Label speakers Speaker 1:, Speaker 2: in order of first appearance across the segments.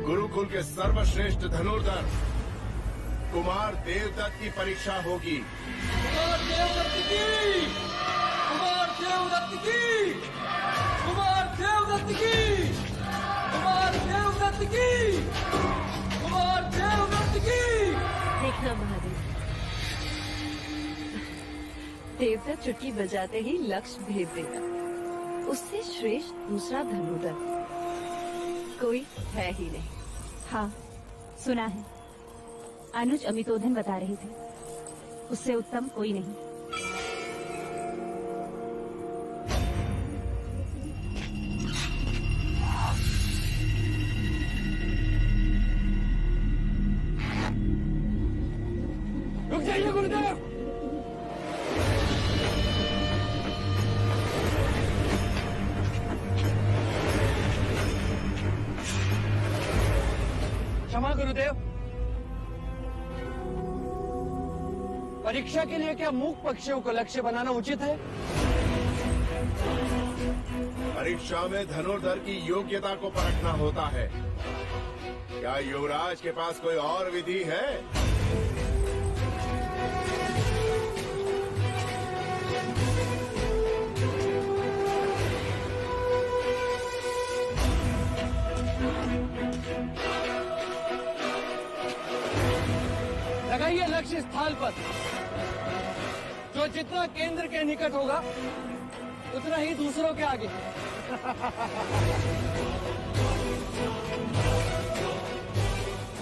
Speaker 1: गुरुकुल के सर्वश्रेष्ठ धनुर्धर कुमार देवदत्त की परीक्षा होगी।
Speaker 2: कुमार देवदत्त की! कुमार देवदत्त की! कुमार देवदत्त की! कुमार देवदत्त की! कुमार देवदत्त की!
Speaker 3: देखना महादेव, देवदत्त चुटकी बजाते ही लक्ष्य भेद देगा। उससे श्रेष्ठ दूसरा धनुर्धर कोई है ही नहीं।
Speaker 4: हाँ, सुना है। अनुज अमितोधन बता रहे थे, उससे उत्तम कोई नहीं।
Speaker 2: रुक जाइए गुरुदेव। क्षमा गुरुदेव, परीक्षा के लिए क्या मूक पक्षियों को लक्ष्य बनाना उचित है?
Speaker 1: परीक्षा में धनुर्धर की योग्यता को परखना होता है। क्या युवराज के पास कोई और विधि है?
Speaker 2: लगाइए लक्ष्य स्थल पर। जो जितना केंद्र के निकट होगा उतना ही दूसरों के आगे।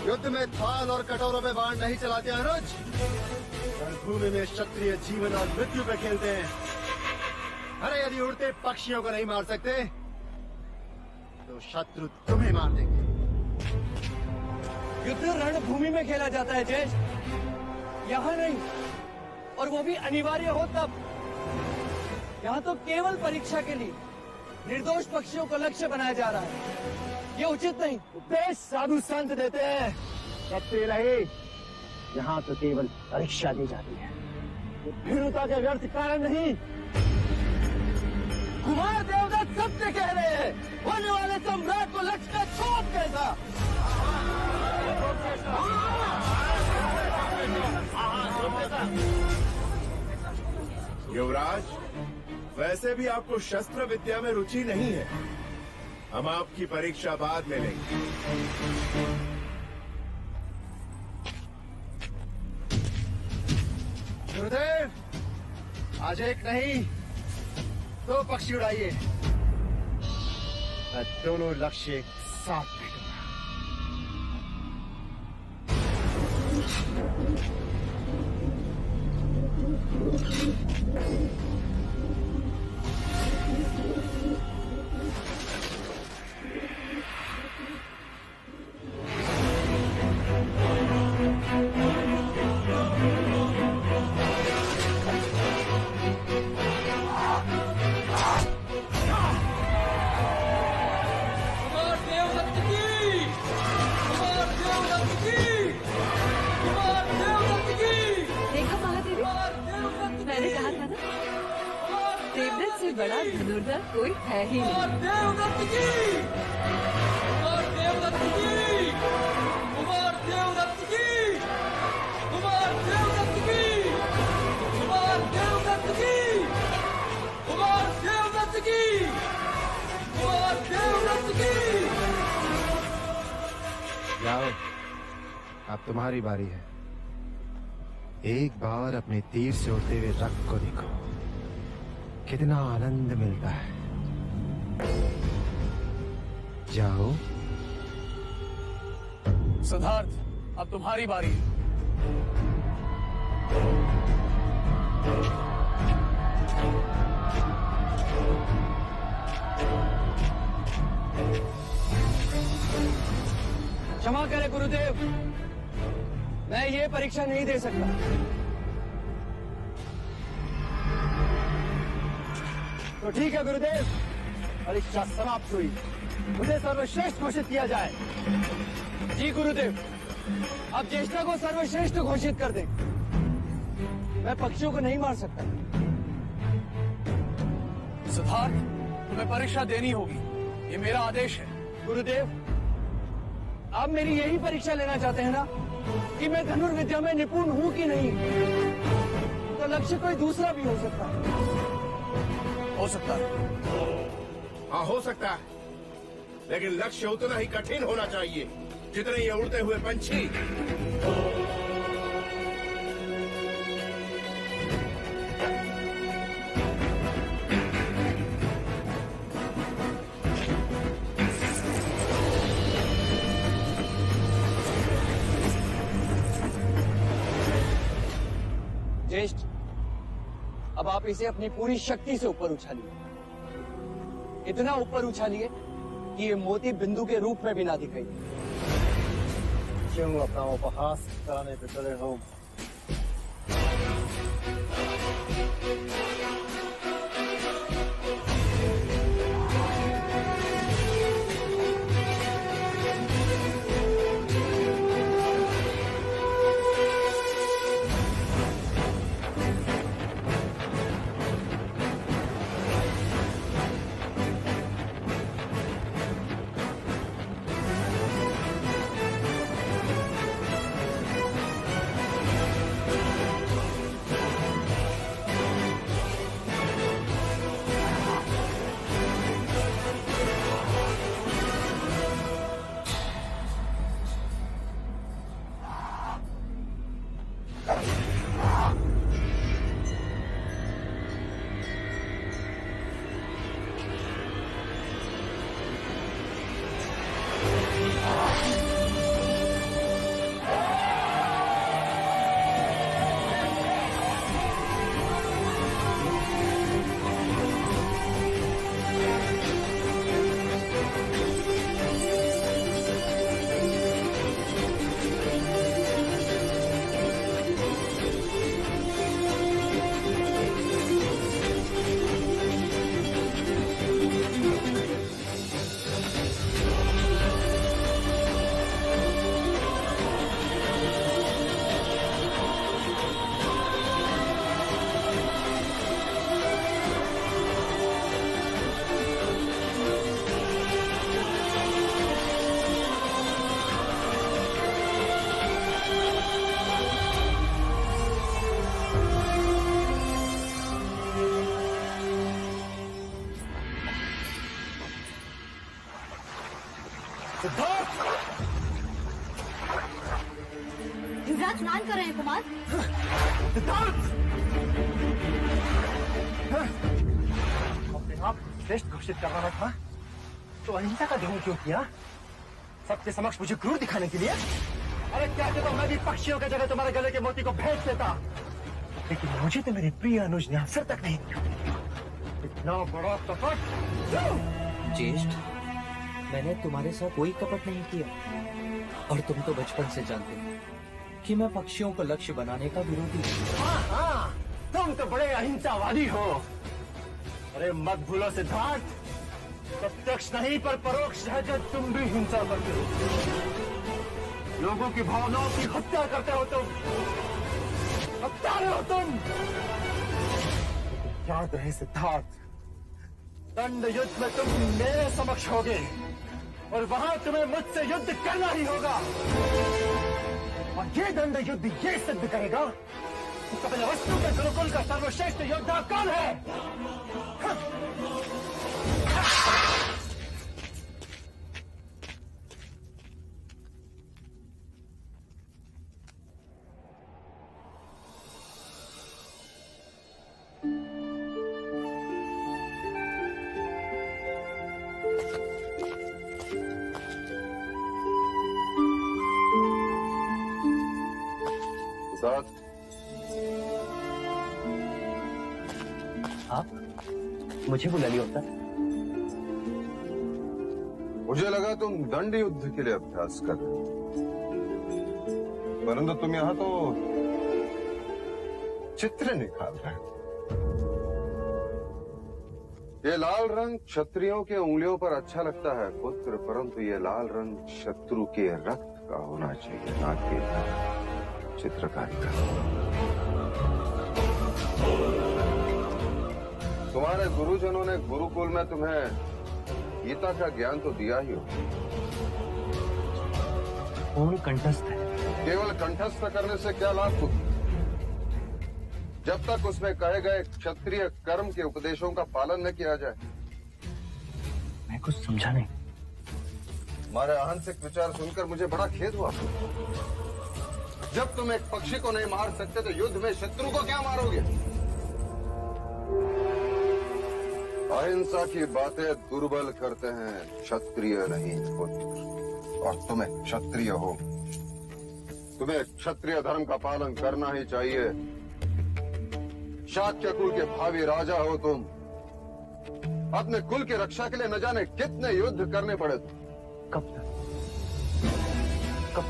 Speaker 5: युद्ध में थाल और कटोरों में बाण नहीं चलाते अनुज। रणभूमि में क्षत्रिय जीवन और मृत्यु पे खेलते हैं। अरे यदि उड़ते पक्षियों को नहीं मार सकते तो शत्रु तुम्हें मार देंगे।
Speaker 2: युद्ध रणभूमि में खेला जाता है जयेश, यहाँ नहीं, और वो भी अनिवार्य हो तब। यहाँ तो केवल परीक्षा के लिए निर्दोष पक्षियों को लक्ष्य बनाया जा रहा है। ये उचित नहीं।
Speaker 5: उपदेश साधु संत देते हैं, करते रहे। यहाँ तो केवल परीक्षा दी जाती है, भीरुता के व्यर्थ कारण नहीं।
Speaker 2: कुमार देवदत्त सत्य कह रहे हैं। होने वाले सम्राट को लक्ष्य का छोप कैसा?
Speaker 1: युवराज, वैसे भी आपको शस्त्र विद्या में रुचि नहीं है। हम आपकी परीक्षा बाद में लेंगे।
Speaker 5: गुरुदेव, आज एक नहीं दो पक्षी उड़ाइए। मैं दोनों लक्ष्य एक साथ भेजूंगा।
Speaker 3: बड़ा धनुर्धर कोई है ही नहीं।
Speaker 2: देवदत्त की! कुमार देवदत्त की! कुमार देवदत्त की! कुमार देवदत्त की! कुमार देवदत्त की! कुमार देवदत्त की! कुमार देवदत्त की!
Speaker 5: जाओ, अब तुम्हारी बारी है। एक बार अपने तीर से उड़ते हुए रक्त को देखो, कितना आनंद मिलता है। जाओ।
Speaker 2: सिद्धार्थ, अब तुम्हारी बारी है। ये परीक्षा नहीं दे सकता। तो ठीक है गुरुदेव, परीक्षा समाप्त हुई, मुझे सर्वश्रेष्ठ घोषित किया जाए। जी गुरुदेव, अब ज्येष्ठा को सर्वश्रेष्ठ घोषित कर दें। मैं पक्षियों को नहीं मार सकता।
Speaker 6: सिद्धार्थ, तुम्हें परीक्षा देनी होगी, ये मेरा आदेश है।
Speaker 2: गुरुदेव, आप मेरी यही परीक्षा लेना चाहते हैं ना कि मैं धनुर्विद्या में निपुण हूं कि नहीं? तो लक्ष्य कोई दूसरा भी हो सकता है।
Speaker 6: हो सकता है।
Speaker 1: हाँ हो सकता है, लेकिन लक्ष्य उतना ही कठिन होना चाहिए जितने ये उड़ते हुए पंछी।
Speaker 2: ज्येष्ठ, अब आप इसे अपनी पूरी शक्ति से ऊपर उछालिए। इतना ऊपर उछालिए कि ये मोती बिंदु के रूप में भी ना दिखाई।
Speaker 5: क्यों अपना उपहास कराने पे चले हो?
Speaker 7: युवराज स्नान कर रहे हैं कुमार।
Speaker 5: अपने आप श्रेष्ठ घोषित कर रहा था तो अहिंसा का ध्यान क्यों किया? सबके समक्ष मुझे क्रूर दिखाने के लिए? अरे क्या तो मैं भी पक्षियों की जगह तुम्हारे गले के मोती को भेज देता, लेकिन मुझे तो मेरे प्रिय अनुज ने अवसर तक नहीं दिया। इतना बड़ा कपट!
Speaker 8: ज्येष्ठ, मैंने तुम्हारे साथ कोई कपट नहीं किया और तुम तो बचपन से जानते हो कि मैं पक्षियों को लक्ष्य बनाने का विरोधी हूँ।
Speaker 5: हाँ, तुम तो बड़े अहिंसावादी हो। अरे मत भूलो सिद्धार्थ, प्रत्यक्ष नहीं पर परोक्ष रहकर तुम भी हिंसा करते हो, लोगों की भावनाओं की हत्या करते हो तुम, हत्यारे हो तुम। याद रहे सिद्धार्थ, दंड युद्ध में तुम मेरे समक्ष होगे और वहां तुम्हें मुझसे युद्ध करना ही होगा। और ये दंड युद्ध ये सिद्ध करेगा कि कपिलवस्तु के गुरुकुल का सर्वश्रेष्ठ योद्धा कौन है। आप मुझे बुला लिया होता।
Speaker 9: मुझे लगा तुम दंड युद्ध के लिए अभ्यास कर रहे हो। परंतु तुम यहाँ तो चित्र निकाल रहे हो। ये लाल रंग क्षत्रियों के उंगलियों पर अच्छा लगता है पुत्र, परंतु ये लाल रंग शत्रु के रक्त का होना चाहिए, ना कि चित्रकारी का। तुम्हारे गुरुजनों ने गुरुकुल में तुम्हें गीता का ज्ञान तो दिया ही हो,
Speaker 8: पूर्ण कंठस्थ है।
Speaker 9: केवल कंठस्थ करने से क्या लाभ पुत्र? जब तक उसमें कहे गए क्षत्रिय कर्म के उपदेशों का पालन न किया जाए।
Speaker 8: मैं कुछ समझा नहीं।
Speaker 9: तुम्हारे अहंसिक विचार सुनकर मुझे बड़ा खेद हुआ। जब तुम एक पक्षी को नहीं मार सकते तो युद्ध में शत्रु को क्या मारोगे? अहिंसा की बातें दुर्बल करते हैं, क्षत्रिय नहीं पुत्र। और तुम्हें क्षत्रिय हो, तुम्हें क्षत्रिय धर्म का पालन करना ही चाहिए। शाक्य कुल के भावी राजा हो तुम। अपने कुल की रक्षा के लिए न जाने कितने युद्ध करने पड़े तुम।
Speaker 8: कब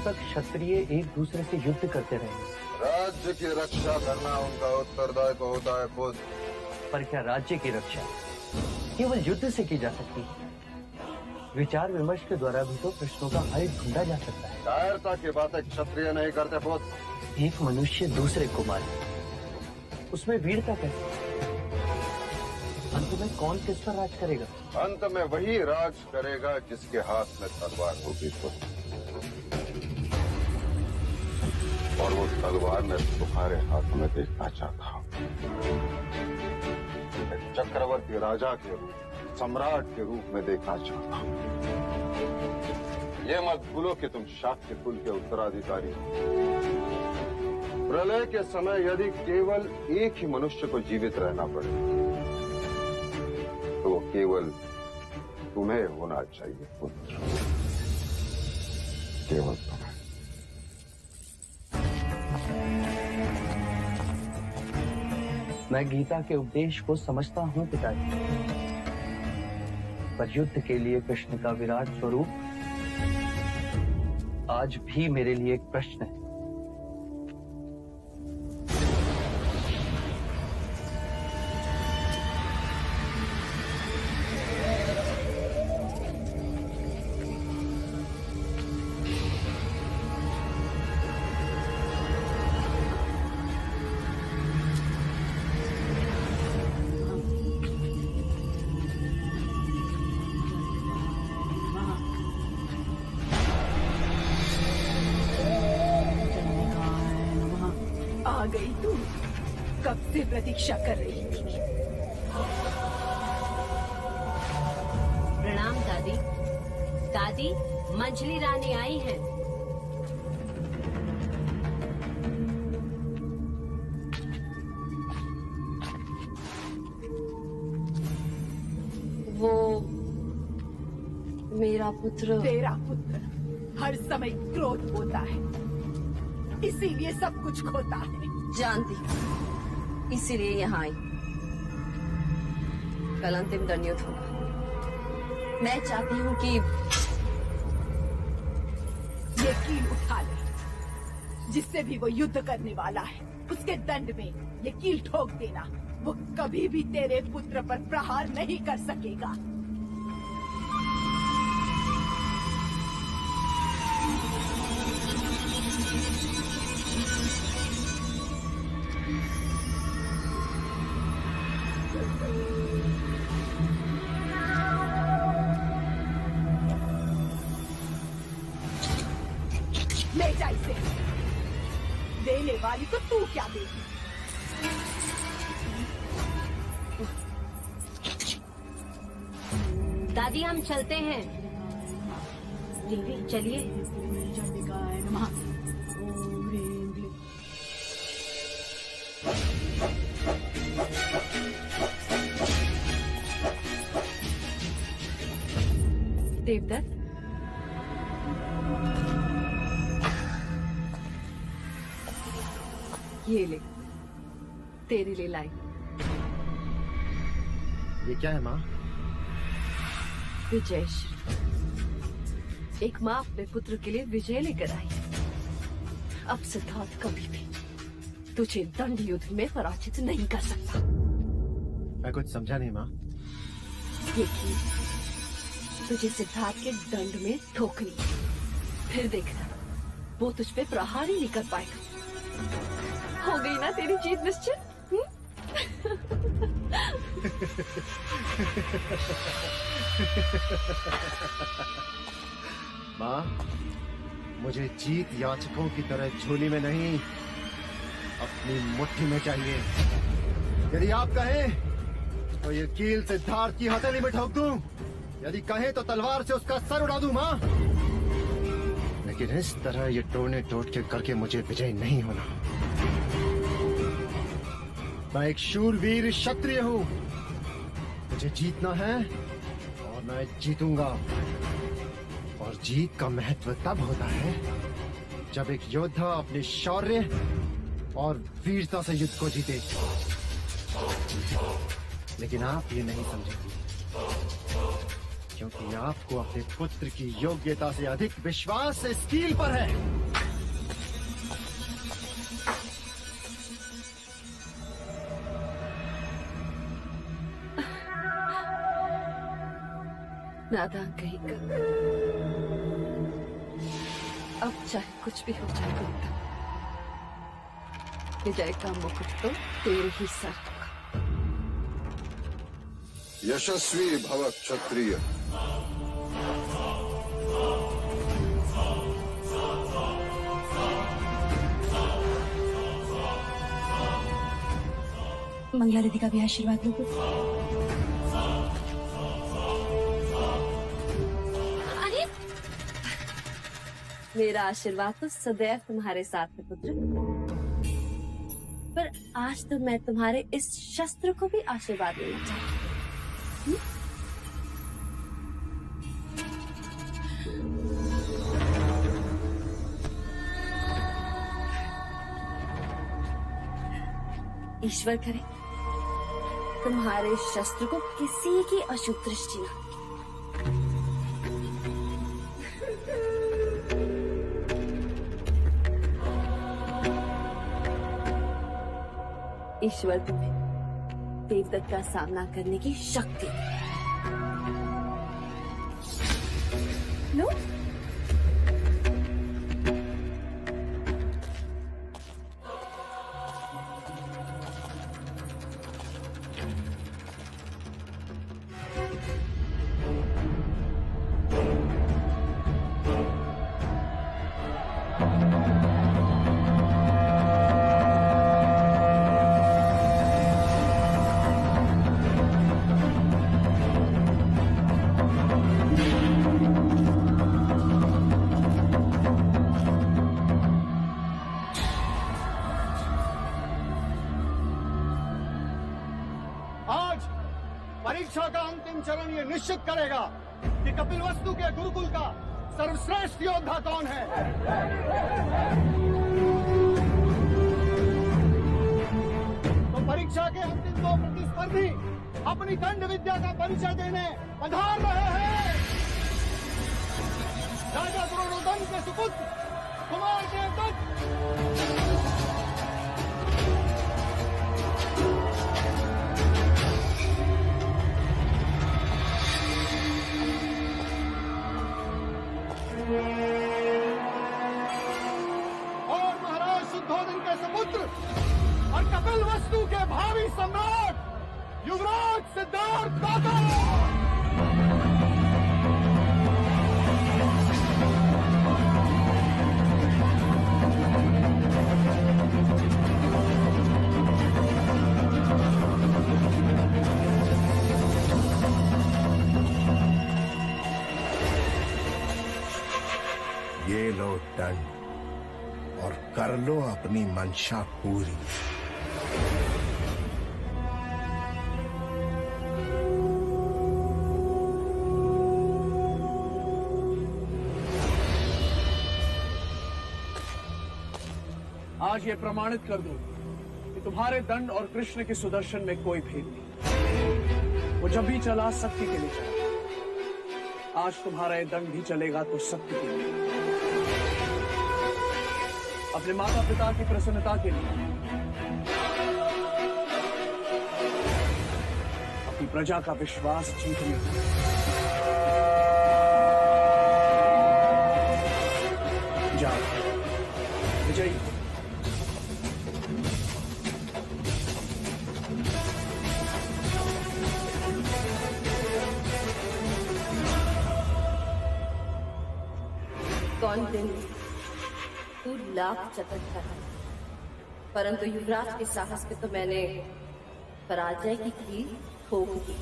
Speaker 8: तक क्षत्रिय एक दूसरे से युद्ध करते रहेंगे?
Speaker 9: राज्य की रक्षा करना उनका उत्तरदायित्व होता है खुद।
Speaker 8: पर क्या राज्य की रक्षा केवल युद्ध से की जा सकती है? विचार विमर्श के द्वारा भी तो प्रश्नों का हल ढूंढा जा सकता है।
Speaker 9: कायरता की बातें क्षत्रिय नहीं करते पुत्र।
Speaker 8: एक मनुष्य दूसरे को मारे, उसमें वीरता कैसे? अंत में कौन किस पर राज करेगा?
Speaker 9: अंत में वही राज करेगा जिसके हाथ में तलवार होगी पुत्र। और वो तलवार मैं तुम्हारे हाथ में देखना चाहता हूँ। चक्रवर्ती राजा के रूप, सम्राट के रूप में देखना चाहता हूँ। ये मत भूलो कि तुम शाक्य कुल के उत्तराधिकारी हो। प्रलय के समय यदि केवल एक ही मनुष्य को जीवित रहना पड़े तो वो केवल तुम्हें होना चाहिए पुत्र, केवल तुम्हें।
Speaker 8: मैं गीता के उपदेश को समझता हूँ पिताजी, पर युद्ध के लिए कृष्ण का विराट स्वरूप आज भी मेरे लिए एक प्रश्न है।
Speaker 10: आ गई तू, कब से प्रतीक्षा कर रही थी।
Speaker 11: प्रणाम दादी। दादी, मंझली रानी आई हैं।
Speaker 3: वो मेरा पुत्र।
Speaker 10: तेरा पुत्र हर समय क्रोध होता है, इसीलिए सब कुछ खोता है।
Speaker 3: जानती, इसीलिए यहाँ आई। कल अंतिम दंडयुद्ध होगा। मैं चाहती हूँ कि
Speaker 10: ये कील उठा ले। जिससे भी वो युद्ध करने वाला है उसके दंड में ये कील ठोक देना। वो कभी भी तेरे पुत्र पर प्रहार नहीं कर सकेगा। ले जा इसे। देने वाली तो तू क्या देगी?
Speaker 11: दादी, हम चलते हैं। देवी, चलिए।
Speaker 3: देवदत्त, ये ले, तेरे लिए लाई।
Speaker 5: ये क्या है माँ?
Speaker 3: विजयश्री। एक माँ अपने पुत्र के लिए विजय लेकर आई। अब सिद्धार्थ कभी भी तुझे दंड युद्ध में पराजित नहीं कर सकता।
Speaker 5: मैं कुछ समझा नहीं माँ।
Speaker 3: ये कील तुझे सिद्धार्थ के दंड में ठोकनी, फिर देखना वो तुझ पे प्रहार ही नहीं कर पाएगा। हो गई ना तेरी जीत निश्चित?
Speaker 5: माँ, मुझे जीत याचकों की तरह झोली में नहीं, अपनी मुट्ठी में चाहिए। यदि आप कहें तो ये कील सिद्धार्थ की हथेली में ठोक दूं, यदि कहें तो तलवार से उसका सर उड़ा दूं माँ। लेकिन इस तरह ये टोड़ने टोट के करके मुझे विजय नहीं होना। मैं एक शूरवीर क्षत्रिय हूँ, मुझे जीतना है और मैं जीतूंगा। और जीत का महत्व तब होता है जब एक योद्धा अपने शौर्य और वीरता से युद्ध को जीते। लेकिन आप ये नहीं समझेंगे, क्योंकि आपको अपने पुत्र की योग्यता से अधिक विश्वास इस कील पर है।
Speaker 3: नादान कहीं का। अब चाहे कुछ भी हो जाए गुप्ता, विजय का मुकुट तो तेरे ही सर होगा।
Speaker 9: यशस्वी भव क्षत्रिय।
Speaker 7: मंगला दीदी का भी आशीर्वाद लो।
Speaker 3: अरे मेरा आशीर्वाद तो सदैव तुम्हारे साथ है पुत्र, पर आज तो मैं तुम्हारे इस शस्त्र को भी आशीर्वाद देना चाहती हूँ। ईश्वर करे तुम्हारे शस्त्र को किसी की अशुभ दृष्टि ना। ईश्वर तुम्हें देवदत्त का सामना करने की शक्ति दे। लो
Speaker 5: परीक्षा का अंतिम चरण ये निश्चित करेगा कि कपिलवस्तु के गुरुकुल का सर्वश्रेष्ठ योद्धा कौन है। तो परीक्षा के अंतिम दो प्रतिस्पर्धी अपनी दंड विद्या का परिचय देने पधार रहे हैं। राजा द्रोणोदन के सुपुत्र कुमार देवदत्त। और महाराज शुद्धोधन के सुपुत्र और कपिलवस्तु के भावी सम्राट युवराज सिद्धार्थ दाता।
Speaker 1: ये लो दंड और कर लो अपनी मंशा पूरी।
Speaker 6: आज ये प्रमाणित कर दो कि तुम्हारे दंड और कृष्ण के सुदर्शन में कोई भेद नहीं। वो जब भी चला शक्ति के लिए चला। आज तुम्हारा ये दंड भी चलेगा तो सत्य के लिए। अब अपने माता पिता की प्रसन्नता के लिए, अपनी प्रजा का विश्वास जीतने के लिए। जाओ विजयी।
Speaker 11: कौन दिन तू लाख चतुर, परंतु युवराज के साहस पे तो मैंने पराजय की कील ठोक दी।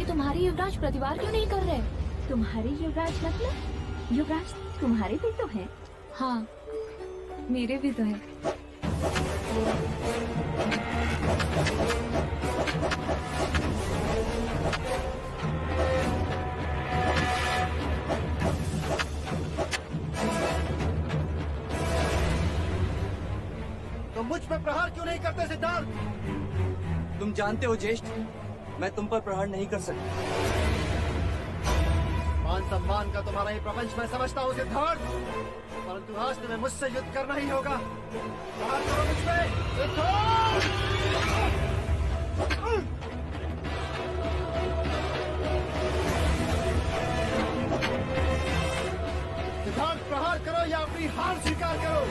Speaker 3: तुम्हारे युवराज प्रतिवार क्यों नहीं कर रहे?
Speaker 4: तुम्हारे युवराज मतलब युवराज तुम्हारे भी तो हैं।
Speaker 3: हाँ, मेरे भी तो है।
Speaker 5: तो मुझ पे प्रहार क्यों नहीं करते सिद्धार्थ?
Speaker 8: तुम जानते हो ज्येष्ठ, मैं तुम पर प्रहार नहीं कर सकता।
Speaker 5: मान सम्मान का तुम्हारा ही प्रपंच मैं समझता हूँ सिद्धार्थ, परंतु आज तुम्हें मुझसे युद्ध करना ही होगा। प्रहार करो मुझ पे सिद्धार्थ। सिद्धार्थ प्रहार करो या अपनी हार स्वीकार करो।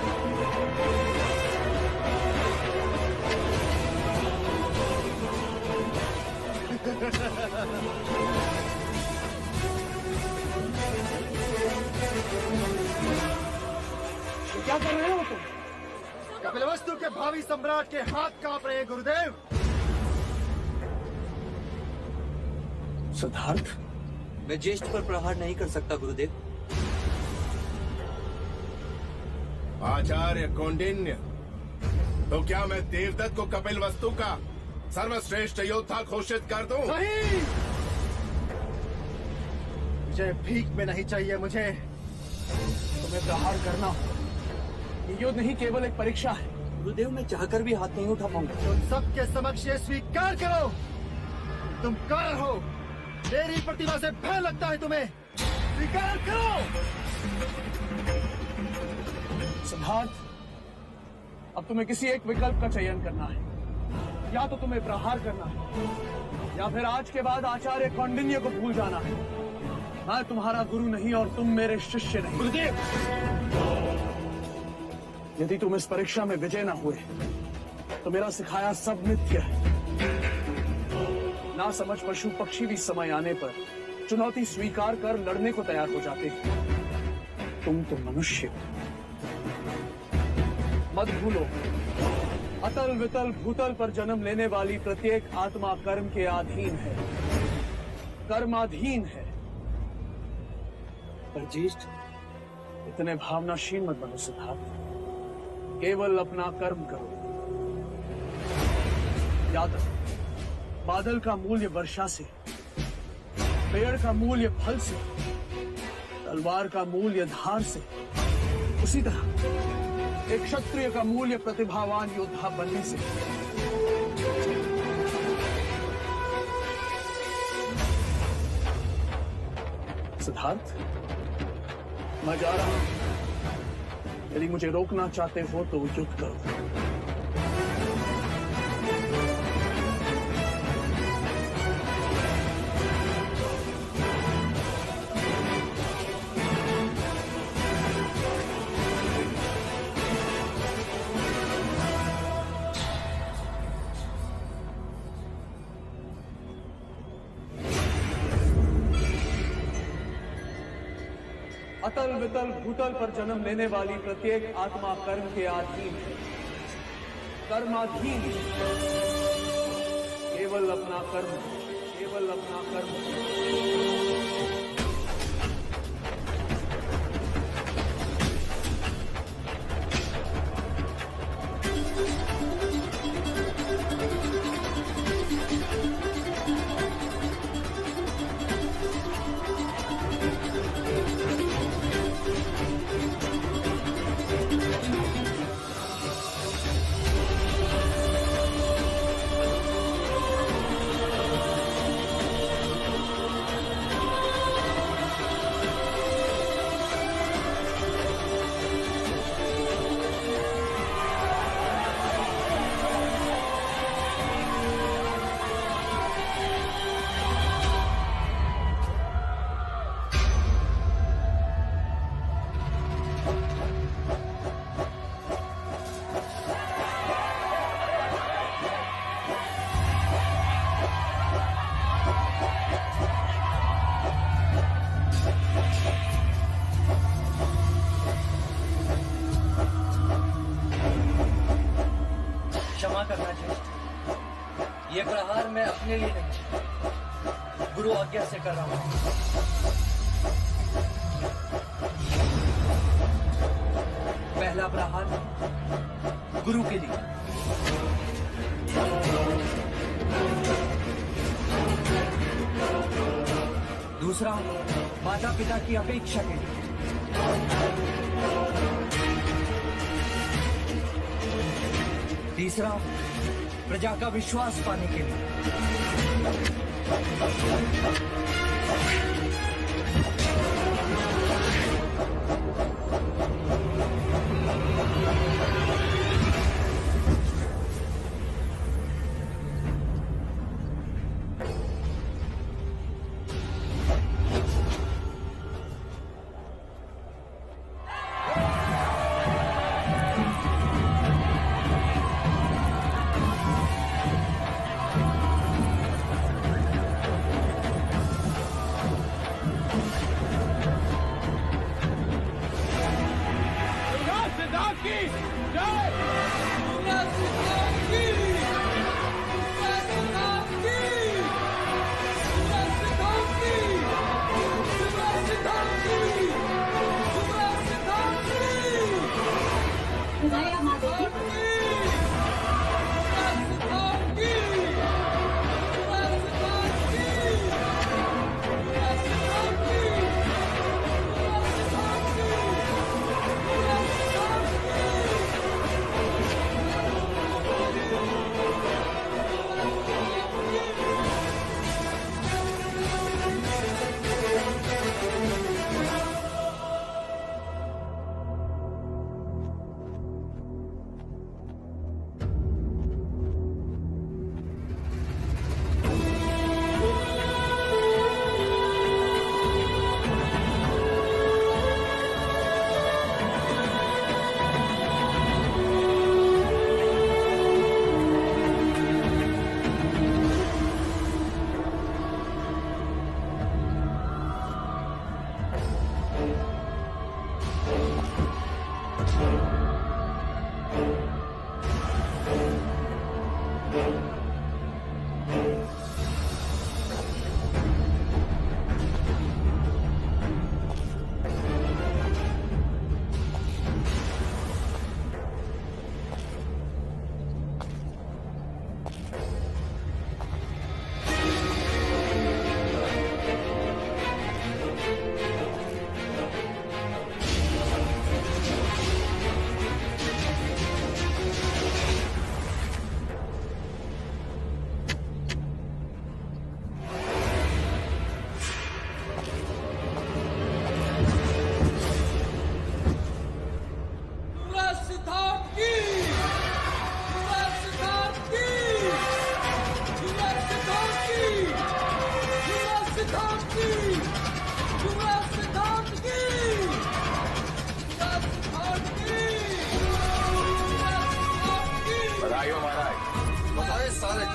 Speaker 6: क्या कर रहे हो तुम?
Speaker 5: कपिलवस्तु के भावी सम्राट के हाथ कांप रहे हैं गुरुदेव।
Speaker 6: सिद्धार्थ,
Speaker 8: मैं ज्येष्ठ पर प्रहार नहीं कर सकता गुरुदेव।
Speaker 1: आचार्य कौंडिन्य, तो क्या मैं देवदत्त को कपिलवस्तु का सर्वश्रेष्ठ योद्धा घोषित कर दूं?
Speaker 5: नहीं, मुझे भीख में नहीं चाहिए। मुझे
Speaker 6: तुम्हें प्रहार करना हो। ये युद्ध नहीं केवल एक परीक्षा है।
Speaker 8: गुरुदेव, मैं चाहकर भी हाथ नहीं उठा पाऊंगा।
Speaker 5: तुम सबके समक्ष ये स्वीकार करो, तुम कार हो। मेरी प्रतिभा से भय लगता है तुम्हें। स्वीकार करो।
Speaker 6: सिद्धार्थ, अब तुम्हें किसी एक विकल्प का चयन करना है। या तो तुम्हें प्रहार करना है, या फिर आज के बाद आचार्य कौंडिन्य को भूल जाना है। मैं तुम्हारा गुरु नहीं और तुम मेरे शिष्य नहीं।
Speaker 8: गुरुदेव,
Speaker 6: यदि तुम इस परीक्षा में विजय न हुए तो मेरा सिखाया सब मिथ्या है। ना समझ पशु पक्षी भी समय आने पर चुनौती स्वीकार कर लड़ने को तैयार हो जाते हैं। तुम तो मनुष्य हो। मत भूलो, अतल वितल भूतल पर जन्म लेने वाली प्रत्येक आत्मा कर्म के अधीन है, कर्माधीन है।
Speaker 8: पर ज्येष्ठ,
Speaker 6: इतने भावनाशील मत बनो सिद्धार्थ। केवल अपना कर्म करो। याद रखो, बादल का मूल्य वर्षा से, पेड़ का मूल्य फल से, तलवार का मूल्य धार से, उसी तरह एक क्षत्रिय का मूल्य प्रतिभावान योद्धा बनने से। सिद्धार्थ, मैं जा रहा हूं। यदि मुझे रोकना चाहते हो तो युद्ध करो। अतल वितल भूतल पर जन्म लेने वाली प्रत्येक आत्मा कर्म के अधीन है, कर्माधीन है। केवल अपना कर्म, केवल अपना कर्म।
Speaker 8: ये प्रहार मैं अपने लिए नहीं, गुरु आज्ञा से कर रहा हूं। पहला प्रहार गुरु के लिए, दूसरा माता पिता की अपेक्षा के लिए, तीसरा प्रजा का विश्वास पाने के लिए,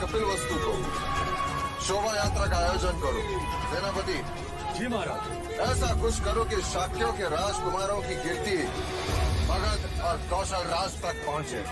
Speaker 9: कपिल वस्तु को शोभा यात्रा का आयोजन करो। सेनापति
Speaker 6: जी महाराज।
Speaker 9: ऐसा कुछ करो कि शाक्यों के राजकुमारों की कीर्ति मगध और कौशल राज तक पहुंचे।